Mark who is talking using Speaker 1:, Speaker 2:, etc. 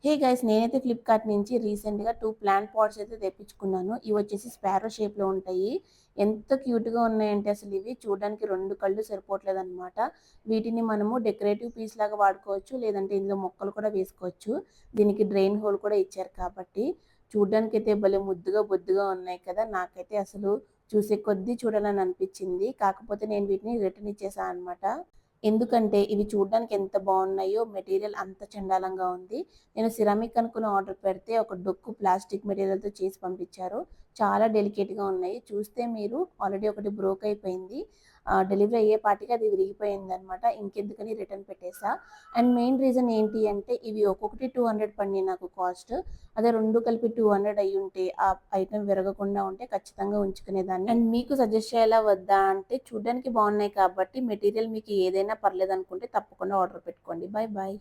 Speaker 1: Hey guys, నేనైతే Flipkart నుంచి రీసెంట్‌గా 2 ప్లాంట్ పాట్స్ అయితే తెప్పించుకున్నాను. ఇవొచ్చేసి స్పారో షేప్‌లో ఉంటాయి. ఎంత క్యూట్‌గా ఉన్నాయంటే అసలు ఇవి చూడడానికి 2 కళ్ళు సరిపోవట్లేదనమాట. వీటిని మనము డెకరేటివ్ పీస్ లాగా వాడుకోవచ్చు. లేదంటే ఇందులో మొక్కలు కూడా వేసుకోవచ్చు. దీనికి డ్రైన్ హోల్ కూడా ఇచ్చారు కాబట్టి చూడ్డానికైతే భలే ముద్దుగా, బొద్దుగా ఉన్నాయి కదా! నాకైతే అసలు చూసే కొద్దీ చూడాలని అనిపించింది. కాకపోతే నేను వీటిని రిటర్న్ ఇచ్చేసా అనమాట. ఎందుకంటే ఇవి చూడ్డానికి ఎంత బాగున్నాయో మెటీరియల్ అంత చండాలంగా ఉంది. నేను సిరామిక్ అనుకుని ఆర్డర్ పెడితే ఒక డొక్కు ప్లాస్టిక్ మెటీరియల్‌తో చేసి పంపించారు. చాలా డెలికేట్‌గా ఉన్నాయి. చూస్తే మీరు ఆల్రెడీ ఒకటి బ్రోక్ అయిపోయింది. డెలివరీ అయ్యేపాటికి అది విరిగిపోయిందనమాట. ఇంకెందుకని రిటర్న్ పెట్టేసా. అండ్ మెయిన్ రీజన్ ఏంటి అంటే ఇవి ఒక్కొక్కటి 200 పడినాయి నాకు కాస్ట్. అదే 2 కలిపి 200 అయ్యుంటే ఆ ఐటెమ్ విరగకుండా ఉంటే ఖచ్చితంగా ఉంచుకునేదాన్ని. అండ్ మీకు సజెస్ట్ చేయాలా వద్దా అంటే చూడ్డానికి బాగున్నాయి కాబట్టి మెటీరియల్ మీకు ఏదైనా పర్లేదనుకుంటే తప్పకుండా ఆర్డర్ పెట్టుకోండి. Bye bye.